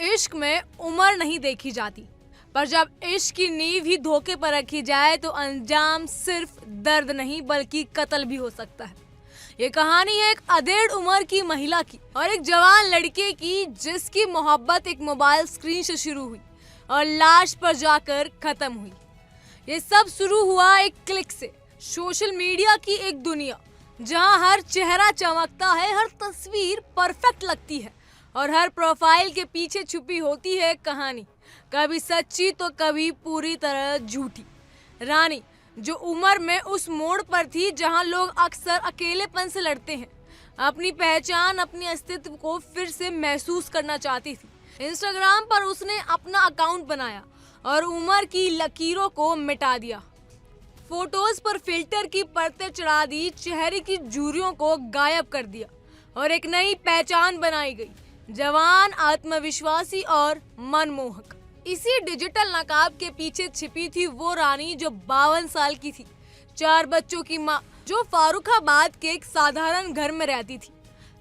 इश्क में उम्र नहीं देखी जाती, पर जब इश्क की नींव ही धोखे पर रखी जाए तो अंजाम सिर्फ दर्द नहीं बल्कि कत्ल भी हो सकता है। ये कहानी है एक अधेड़ उम्र की महिला की और एक जवान लड़के की, जिसकी मोहब्बत एक मोबाइल स्क्रीन से शुरू हुई और लाश पर जाकर खत्म हुई। ये सब शुरू हुआ एक क्लिक से। सोशल मीडिया की एक दुनिया जहां हर चेहरा चमकता है, हर तस्वीर परफेक्ट लगती है और हर प्रोफाइल के पीछे छुपी होती है कहानी, कभी सच्ची तो कभी पूरी तरह झूठी। रानी जो उम्र में उस मोड़ पर थी जहां लोग अक्सर अकेलेपन से लड़ते हैं, अपनी पहचान, अपनी अस्तित्व को फिर से महसूस करना चाहती थी। इंस्टाग्राम पर उसने अपना अकाउंट बनाया और उम्र की लकीरों को मिटा दिया। फोटोज पर फिल्टर की परतें चढ़ा दी, चेहरे की झुर्रियों को गायब कर दिया और एक नई पहचान बनाई गई, जवान, आत्मविश्वासी और मनमोहक। इसी डिजिटल नकाब के पीछे छिपी थी वो रानी जो 52 साल की थी, 4 बच्चों की माँ, जो फारुखाबाद के एक साधारण घर में रहती थी,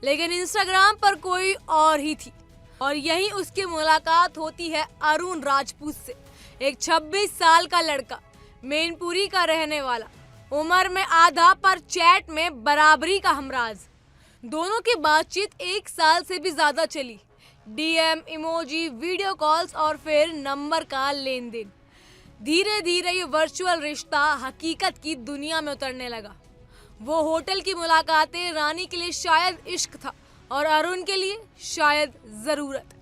लेकिन इंस्टाग्राम पर कोई और ही थी। और यही उसकी मुलाकात होती है अरुण राजपूत से, एक 26 साल का लड़का, मैनपुरी का रहने वाला, उम्र में आधा पर चैट में बराबरी का हमराज। दोनों की बातचीत 1 साल से भी ज्यादा चली। डीएम, इमोजी, वीडियो कॉल्स और फिर नंबर का लेन देन। धीरे धीरे ये वर्चुअल रिश्ता हकीकत की दुनिया में उतरने लगा। वो होटल की मुलाकातें रानी के लिए शायद इश्क था और अरुण के लिए शायद जरूरत।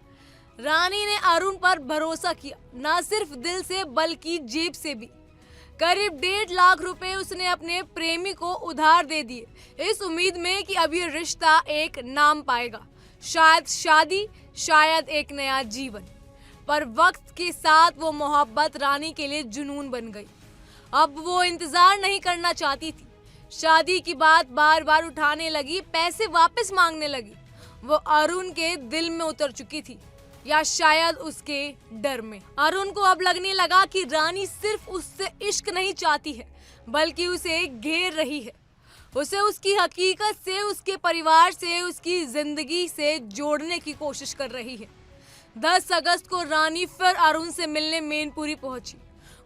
रानी ने अरुण पर भरोसा किया, ना सिर्फ दिल से बल्कि जेब से भी। करीब 1.5 लाख रुपए उसने अपने प्रेमी को उधार दे दिए, इस उम्मीद में कि अब ये रिश्ता एक नाम पाएगा, शायद शादी, शायद एक नया जीवन। पर वक्त के साथ वो मोहब्बत रानी के लिए जुनून बन गई। अब वो इंतजार नहीं करना चाहती थी। शादी की बात बार बार उठाने लगी, पैसे वापस मांगने लगी। वो अरुण के दिल में उतर चुकी थी, या शायद उसके डर में। अरुण को अब लगने लगा कि रानी सिर्फ उससे इश्क नहीं चाहती है, बल्कि उसे घेर रही है। उसे उसकी हकीकत से, उसके परिवार से, उसकी जिंदगी से जोड़ने की कोशिश कर रही है। 10 अगस्त को रानी फिर अरुण से मिलने मैनपुरी पहुंची।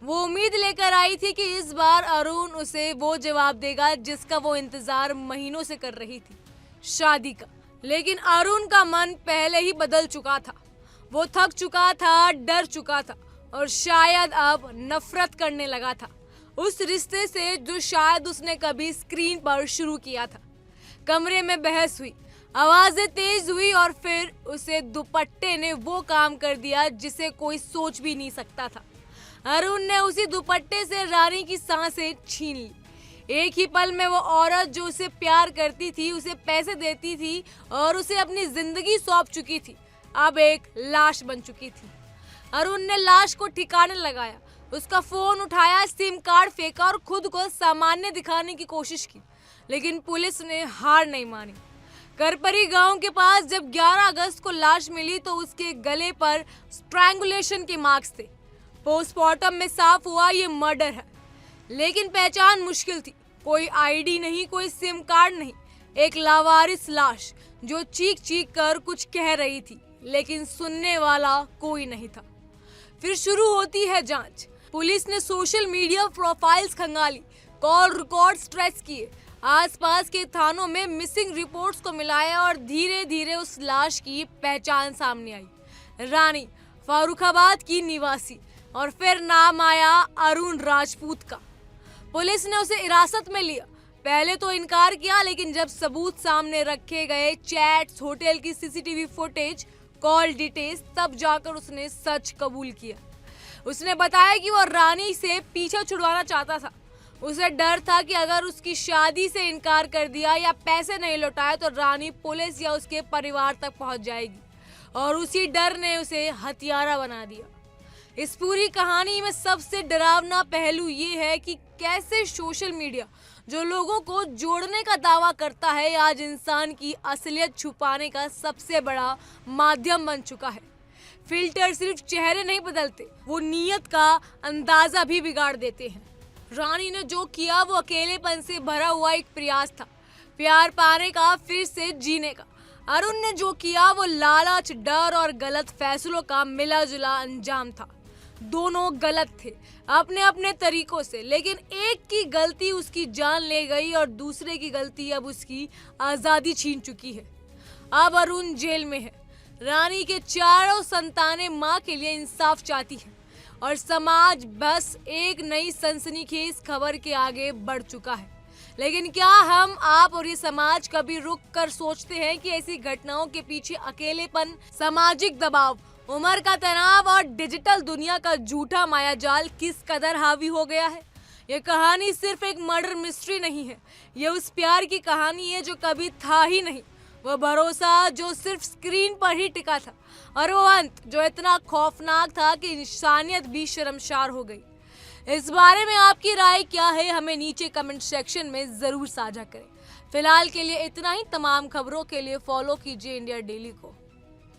वो उम्मीद लेकर आई थी कि इस बार अरुण उसे वो जवाब देगा जिसका वो इंतजार महीनों से कर रही थी, शादी का। लेकिन अरुण का मन पहले ही बदल चुका था। वो थक चुका था, डर चुका था और शायद अब नफरत करने लगा था उस रिश्ते से जो शायद उसने कभी स्क्रीन पर शुरू किया था। कमरे में बहस हुई, आवाजें तेज हुई और फिर उसे दुपट्टे ने वो काम कर दिया जिसे कोई सोच भी नहीं सकता था। अरुण ने उसी दुपट्टे से रानी की सांसें छीन ली। एक ही पल में वो औरत जो उसे प्यार करती थी, उसे पैसे देती थी और उसे अपनी जिंदगी सौंप चुकी थी, अब एक लाश बन चुकी थी। अरुण ने लाश को ठिकाने लगाया, उसका फोन उठाया, सिम कार्ड फेंका और खुद को सामान्य दिखाने की कोशिश की, लेकिन पुलिस ने हार नहीं मानी। करपरी गांव के पास जब 11 अगस्त को लाश मिली तो उसके गले पर स्ट्रैंगुलेशन के मार्क्स थे। पोस्टमार्टम में साफ हुआ ये मर्डर है, लेकिन पहचान मुश्किल थी। कोई आईडी नहीं, कोई सिम कार्ड नहीं, एक लावारिस लाश जो चीख चीख कर कुछ कह रही थी, लेकिन सुनने वाला कोई नहीं था। फिर शुरू होती है जांच। पुलिस ने सोशल मीडिया प्रोफाइल्स खंगाली, कॉल रिकॉर्ड्स ट्रेस किए, आसपास के थानों में मिसिंग रिपोर्ट्स को मिलाया और धीरे धीरे उस लाश की पहचान सामने आई। रानी, फारुखाबाद की निवासी, और फिर नाम आया अरुण राजपूत का। पुलिस ने उसे हिरासत में लिया। पहले तो इनकार किया, लेकिन जब सबूत सामने रखे गए, चैट्स, होटल की सीसीटीवी फुटेज, कॉल डिटेल्स, तब जाकर उसने सच कबूल किया। उसने बताया कि वो रानी से पीछा छुड़वाना चाहता था। उसे डर था कि अगर उसकी शादी से इनकार कर दिया या पैसे नहीं लौटाए तो रानी पुलिस या उसके परिवार तक पहुंच जाएगी, और उसी डर ने उसे हत्यारा बना दिया। इस पूरी कहानी में सबसे डरावना पहलू ये है कि कैसे सोशल मीडिया, जो लोगों को जोड़ने का दावा करता है, आज इंसान की असलियत छुपाने का सबसे बड़ा माध्यम बन चुका है। फिल्टर सिर्फ चेहरे नहीं बदलते, वो नीयत का अंदाजा भी बिगाड़ देते हैं। रानी ने जो किया वो अकेलेपन से भरा हुआ एक प्रयास था, प्यार पाने का, फिर से जीने का। अरुण ने जो किया वो लालच, डर और गलत फैसलों का मिला जुला अंजाम था। दोनों गलत थे अपने अपने तरीकों से, लेकिन एक की गलती उसकी जान ले गई और दूसरे की गलती अब उसकी आजादी छीन चुकी है। अब अरुण जेल में है। रानी के चारों संतानें मां के लिए इंसाफ चाहती हैं और समाज बस एक नई सनसनीखेज खबर के आगे बढ़ चुका है। लेकिन क्या हम, आप और ये समाज कभी रुक कर सोचते हैं कि ऐसी घटनाओं के पीछे अकेलेपन, सामाजिक दबाव, उम्र का तनाव और डिजिटल दुनिया का झूठा मायाजाल किस कदर हावी हो गया है? ये कहानी सिर्फ एक मर्डर मिस्ट्री नहीं है, ये उस प्यार की कहानी है जो कभी था ही नहीं, वो भरोसा जो सिर्फ स्क्रीन पर ही टिका था, और वो अंत जो इतना खौफनाक था कि इंसानियत भी शर्मसार हो गई। इस बारे में आपकी राय क्या है, हमें नीचे कमेंट सेक्शन में जरूर साझा करें। फिलहाल के लिए इतना ही। तमाम खबरों के लिए फॉलो कीजिए इंडिया डेली को।